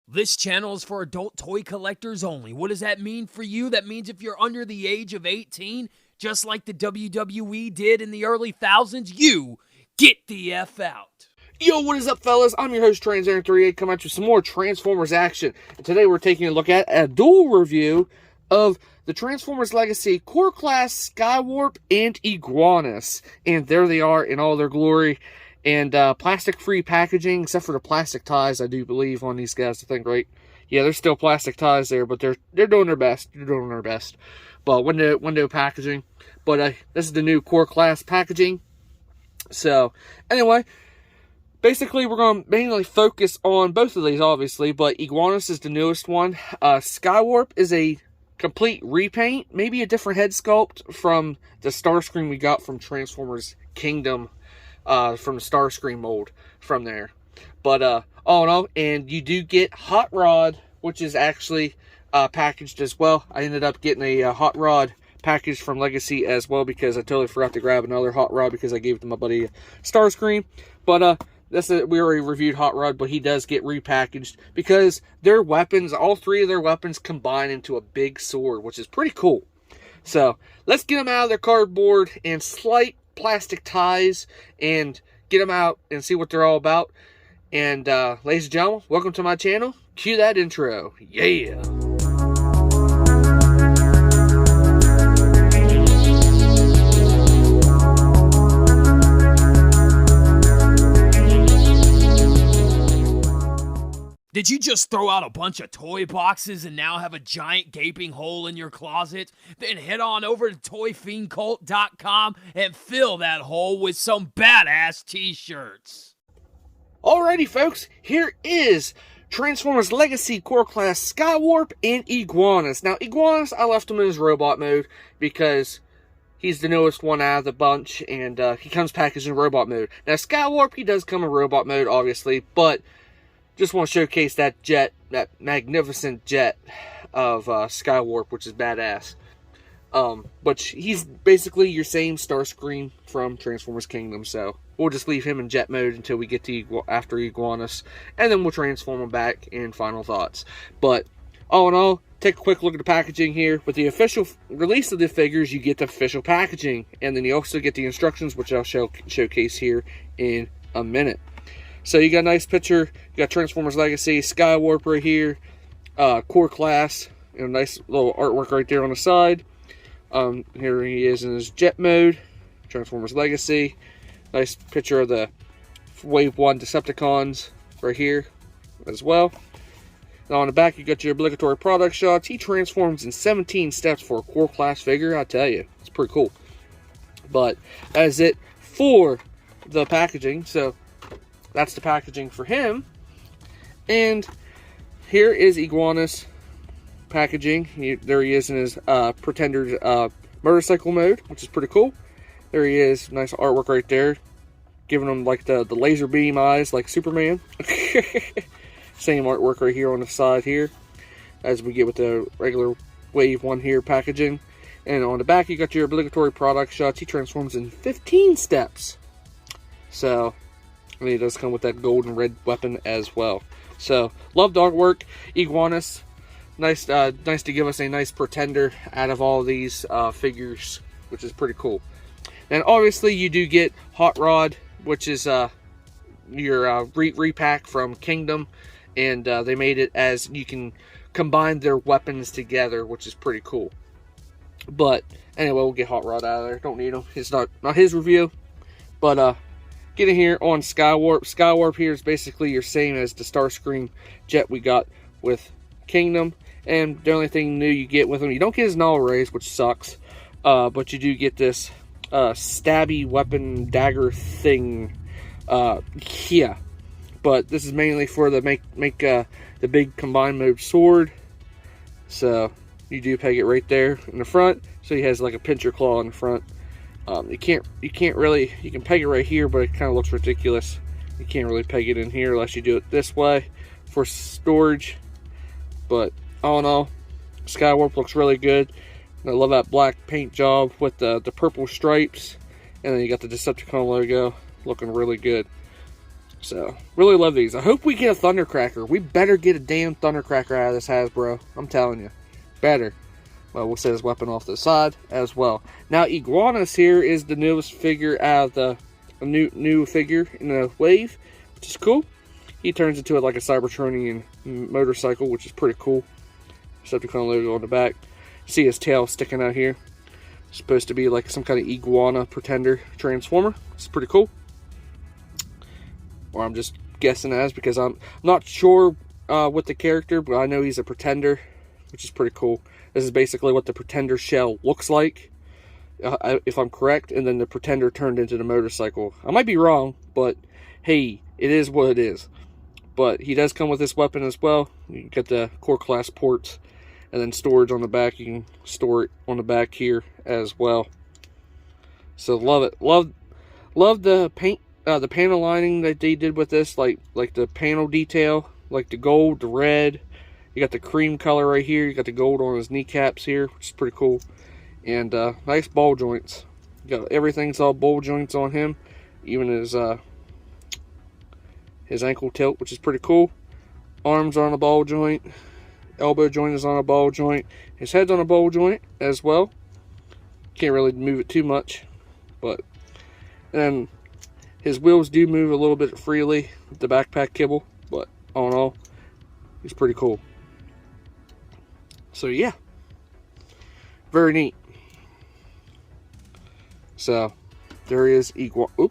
This channel is for adult toy collectors only. What does that mean for you? That means if you're under the age of 18, just like the WWE did in the early thousands, you get the F out. Yo, what is up, fellas? I'm your host, TransAaron38, coming at you with some more Transformers action. And today we're taking a look at a dual review of the Transformers Legacy Core Class Skywarp and Iguanus. And there they are in all their glory. And plastic-free packaging, except for the plastic ties, I do believe, on these guys, I think, right? Yeah, there's still plastic ties there, but they're doing their best. They're doing their best. But window packaging. But this is the new Core Class packaging. So, anyway, basically, we're going to mainly focus on both of these, obviously, but Iguanus is the newest one. Skywarp is a complete repaint, maybe a different head sculpt from the Starscream we got from Transformers Kingdom, from the Starscream mold from there. But, all in all, and you do get Hot Rod, which is actually packaged as well. I ended up getting a Hot Rod package from Legacy as well, because I totally forgot to grab another Hot Rod because I gave it to my buddy Starscream. But, we already reviewed Hot Rod, but he does get repackaged because their weapons, all three of their weapons combine into a big sword, which is pretty cool. So, let's get them out of their cardboard and slight plastic ties and get them out and see what they're all about. And, ladies and gentlemen, welcome to my channel. Cue that intro. Yeah! Did you just throw out a bunch of toy boxes and now have a giant gaping hole in your closet? Then head on over to ToyFiendCult.com and fill that hole with some badass t-shirts. Alrighty, folks, here is Transformers Legacy Core Class Skywarp and Iguanus. Now, Iguanus, I left him in his robot mode because he's the newest one out of the bunch, and he comes packaged in robot mode. Now, Skywarp, he does come in robot mode, obviously, but just want to showcase that jet, that magnificent jet of Skywarp, which is badass. But he's basically your same Starscream from Transformers Kingdom, so we'll just leave him in jet mode until we get to after Iguanus, and then we'll transform him back in final thoughts. But all in all, take a quick look at the packaging here. With the official release of the figures, you get the official packaging, and then you also get the instructions, which I'll showcase here in a minute. So you got a nice picture. You got Transformers Legacy, Skywarp right here, Core Class, and a nice little artwork right there on the side. Here he is in his jet mode, Transformers Legacy. Nice picture of the Wave 1 Decepticons right here as well. Now on the back you got your obligatory product shots. He transforms in 17 steps for a Core Class figure, I tell you. It's pretty cool. But that is it for the packaging. So that's the packaging for him. And here is Iguanus packaging. There he is in his Pretender's motorcycle mode, which is pretty cool. There he is. Nice artwork right there. Giving him like the laser beam eyes like Superman. Same artwork right here on the side here, as we get with the regular Wave 1 here packaging. And on the back you got your obligatory product shots. He transforms in 15 steps. So, and he does come with that golden red weapon as well. So, love the artwork. Iguanus, nice to give us a nice Pretender out of all these figures, which is pretty cool. And obviously, you do get Hot Rod, which is your repack from Kingdom, and they made it as you can combine their weapons together, which is pretty cool. But anyway, we'll get Hot Rod out of there. Don't need him. It's not his review, but getting here on Skywarp. Skywarp here is basically your same as the Starscream jet we got with Kingdom. And the only thing new you get with him, you don't get his null rays, which sucks. But you do get this stabby weapon dagger thing here. But this is mainly for the make the big combined mode sword. So you do peg it right there in the front. So he has like a pincher claw in the front. You can't really, you can peg it right here, but it kind of looks ridiculous. You can't really peg it in here unless you do it this way for storage. But all in all, Skywarp looks really good. And I love that black paint job with the purple stripes. And then you got the Decepticon logo looking really good. So, really love these. I hope we get a Thundercracker. We better get a damn Thundercracker out of this Hasbro. I'm telling you. Better. Well, we'll set his weapon off to the side as well. Now, Iguanus here is the newest figure out of the new figure in the wave, which is cool. He turns into like a Cybertronian motorcycle, which is pretty cool. Decepticon logo on the back. See his tail sticking out here. Supposed to be like some kind of iguana pretender transformer. It's pretty cool. Or I'm just guessing as, because I'm not sure with the character, but I know he's a pretender, which is pretty cool. This is basically what the pretender shell looks like, if I'm correct, and then the pretender turned into the motorcycle. I might be wrong, but hey, it is what it is. But he does come with this weapon as well. You get the core class ports, and then storage on the back. You can store it on the back here as well. So love it. Love the paint, the panel lining that they did with this, like the panel detail, like the gold, the red. You got the cream color right here. You got the gold on his kneecaps here, which is pretty cool. And nice ball joints. You got everything's all ball joints on him, even his ankle tilt, which is pretty cool. Arms are on a ball joint. Elbow joint is on a ball joint. His head's on a ball joint as well. Can't really move it too much, but then his wheels do move a little bit freely with the backpack kibble, but all in all, he's pretty cool. So yeah, very neat. So there is Iguanus.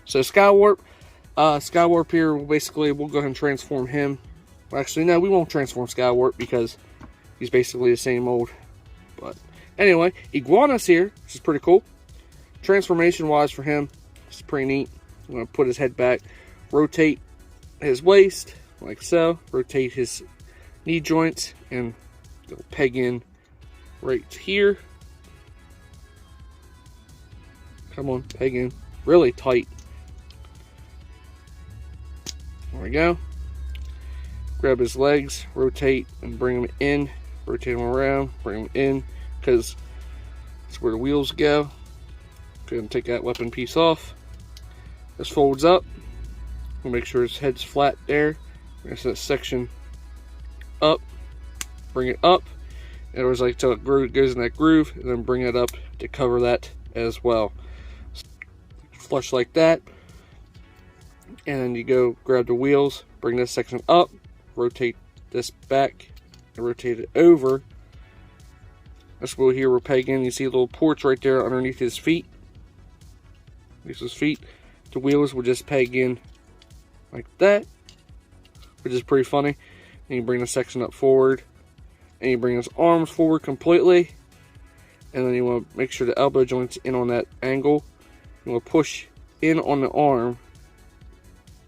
So Skywarp here, basically we'll go ahead and transform him. Well, actually, no, we won't transform Skywarp because he's basically the same old. But anyway, Iguanus here, which is pretty cool. Transformation wise for him, it's pretty neat. I'm going to put his head back, rotate his waist like so, rotate his knee joints, and go peg in right here. Come on, peg in really tight. There we go. Grab his legs, rotate, and bring him in. Rotate him around, bring him in, because that's where the wheels go. Go ahead and take that weapon piece off. This folds up. We'll make sure his head's flat there. There's that section up. Bring it up. In other words, like till it goes in that groove, and then bring it up to cover that as well. Flush like that. And then you go grab the wheels, bring this section up, rotate this back, and rotate it over. This wheel here we're pegging. You see little ports right there underneath his feet. These his feet. The wheels will just peg in like that, which is pretty funny. And you bring the section up forward, and you bring his arms forward completely, and then you want to make sure the elbow joint's in on that angle. You want to push in on the arm.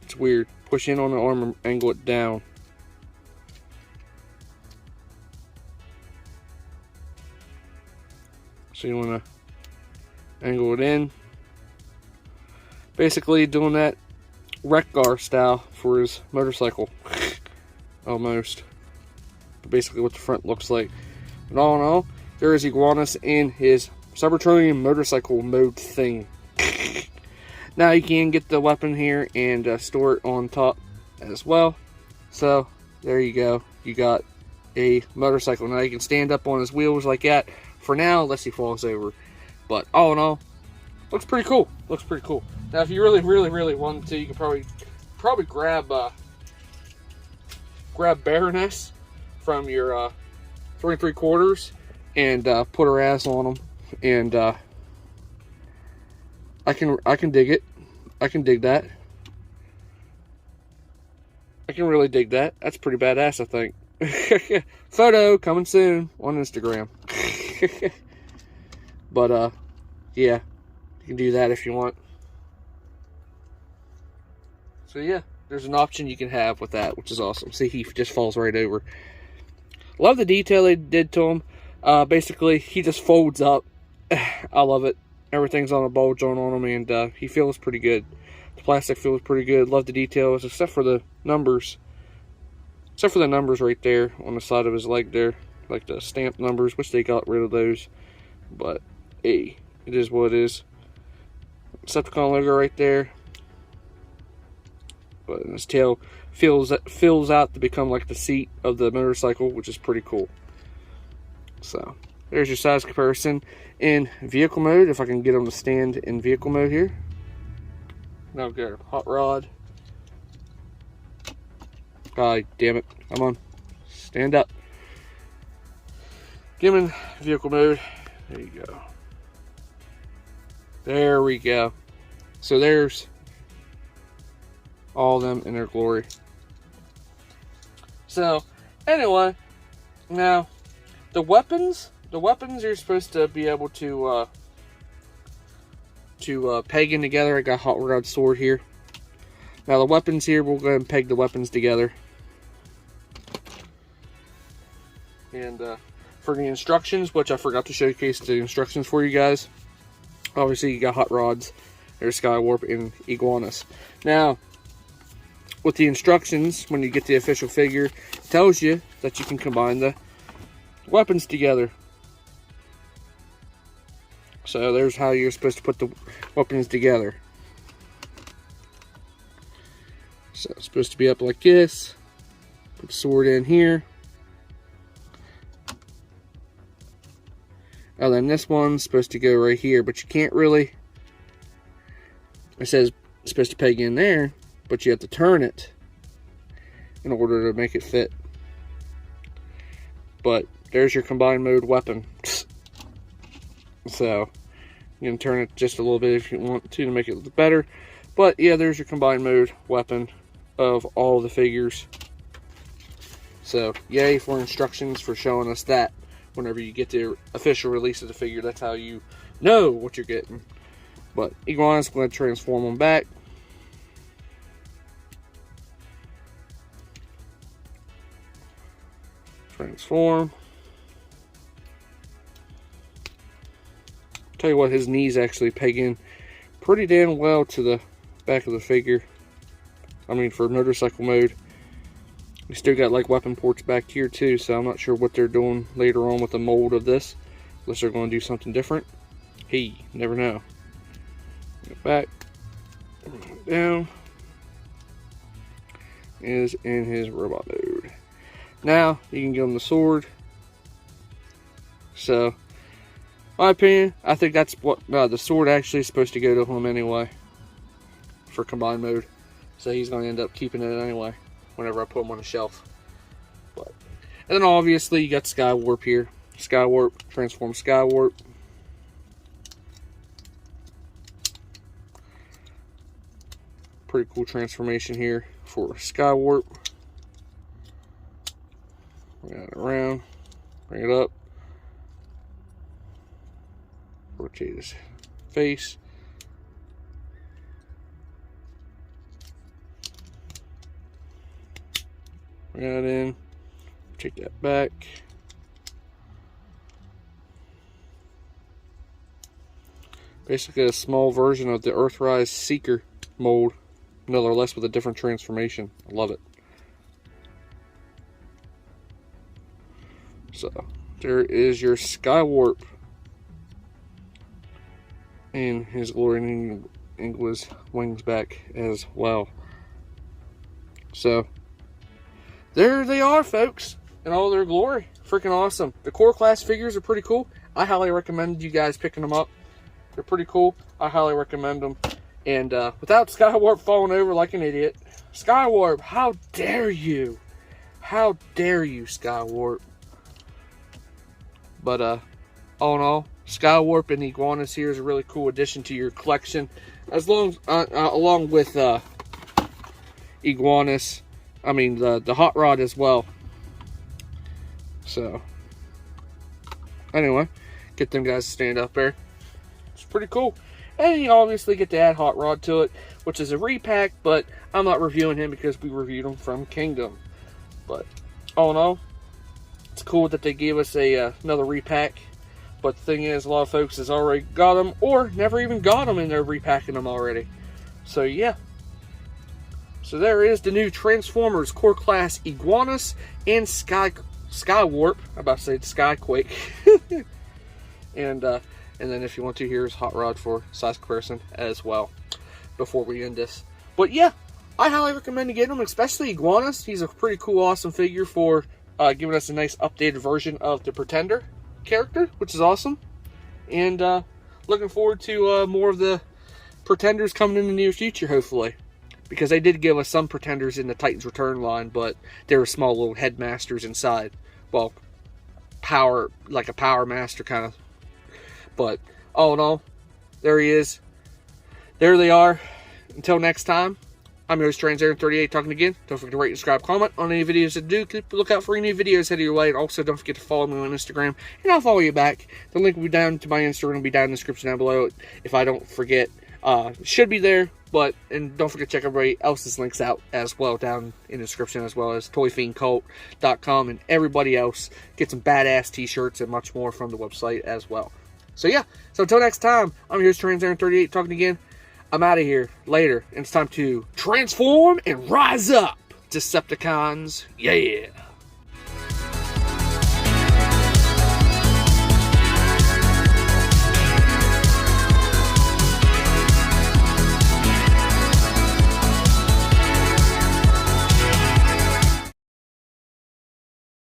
It's weird. Push in on the arm and angle it down. So you want to angle it in. Basically doing that Wreck-Gar style for his motorcycle. Almost. But basically what the front looks like. But all in all, there is Iguanus in his Cybertronian motorcycle mode thing. Now you can get the weapon here and store it on top as well. So there you go. You got a motorcycle. Now you can stand up on his wheels like that for now, unless he falls over. But all in all, looks pretty cool. Looks pretty cool. Now if you really wanted to, you can probably grab Baroness from your 3 3/4 and put her ass on them, and I can dig it. I can dig that. I can really dig that. That's pretty badass, I think. Photo coming soon on Instagram. But yeah, you can do that if you want. So yeah, there's an option you can have with that, which is awesome. See, he just falls right over. Love the detail they did to him. Basically, he just folds up. I love it. Everything's on a ball joint on him, and he feels pretty good. The plastic feels pretty good. Love the details, except for the numbers. Except for the numbers right there on the side of his leg there. Like the stamped numbers, which they got rid of those. But, hey, it is what it is. Decepticon logo right there. But his tail fills out to become like the seat of the motorcycle, which is pretty cool. So there's your size comparison in vehicle mode. If I can get them to stand in vehicle mode here. Now go hot rod. God damn it! Come on, stand up. Get them in vehicle mode. There you go. There we go. So there's all of them in their glory. So anyway, now the weapons you're supposed to be able to peg in together. I got hot rod sword here. Now the weapons here, we'll go ahead and peg the weapons together. And for the instructions, which I forgot to showcase the instructions for you guys. Obviously, you got hot rods. There's Skywarp and Iguanus. Now, with the instructions, when you get the official figure, it tells you that you can combine the weapons together. So there's how you're supposed to put the weapons together. So it's supposed to be up like this. Put the sword in here. And then this one's supposed to go right here, but you can't really. It says it's supposed to peg in there, but you have to turn it in order to make it fit. But there's your combined mode weapon. So you can turn it just a little bit if you want to make it look better. But yeah, there's your combined mode weapon of all the figures. So yay for instructions for showing us that. Whenever you get the official release of the figure, that's how you know what you're getting. But Iguanus, I'm going to transform them back. Transform. Tell you what, his knees actually peg in pretty damn well to the back of the figure. I mean, for motorcycle mode. We still got like weapon ports back here too, so I'm not sure what they're doing later on with the mold of this. Unless they're going to do something different. Hey, never know. Get back. Down. Is in his robot mode. Now, you can give him the sword. So, my opinion, I think that's what the sword actually is supposed to go to him anyway. For combined mode. So he's going to end up keeping it anyway. Whenever I put them on the shelf. But, and then obviously you got Skywarp here. Skywarp, transform Skywarp. Pretty cool transformation here for Skywarp. Bring it around. Bring it up. Rotate his face. Bring that in, take that back. Basically a small version of the Earthrise Seeker mold, nonetheless with a different transformation. I love it. So, there is your Skywarp. And his glory and Ingla's wings back as well. So, there they are, folks, in all their glory. Freaking awesome. The core class figures are pretty cool. I highly recommend you guys picking them up. They're pretty cool. I highly recommend them. And without Skywarp falling over like an idiot. Skywarp, how dare you? How dare you, Skywarp? But all in all, Skywarp and Iguanus here is a really cool addition to your collection. As long along with Iguanus. I mean, the hot rod as well. So, anyway, get them guys to stand up there. It's pretty cool. And you obviously get to add hot rod to it, which is a repack, but I'm not reviewing him because we reviewed him from Kingdom. But, all in all, it's cool that they gave us another repack. But the thing is, a lot of folks has already got them, or never even got them, and they're repacking them already. So, yeah. So there is the new Transformers Core Class Iguanus and Skywarp. I'm about to say Skyquake. And And then if you want to, here's Hot Rod for size comparison as well before we end this. But yeah, I highly recommend getting him, especially Iguanus. He's a pretty cool, awesome figure for giving us a nice updated version of the Pretender character, which is awesome. And looking forward to more of the Pretenders coming in the near future, hopefully. Because they did give us some Pretenders in the Titans Return line, but they were small little headmasters inside. Well, like a Power Master kind of. But all in all, there he is. There they are. Until next time, I'm your host, Trans38, talking again. Don't forget to rate, subscribe, comment on any videos that do. Keep a lookout for any videos headed your way. And also, don't forget to follow me on Instagram, and I'll follow you back. The link will be down to my Instagram. Will be down in the description down below. If I don't forget, should be there. And don't forget to check everybody else's links out as well down in the description, as well as ToyFiendCult.com, and everybody else. Get some badass t-shirts and much more from the website as well. So yeah, so until next time, I'm your host, Trans38, talking again. I'm out of here later, and it's time to transform and rise up, Decepticons. Yeah.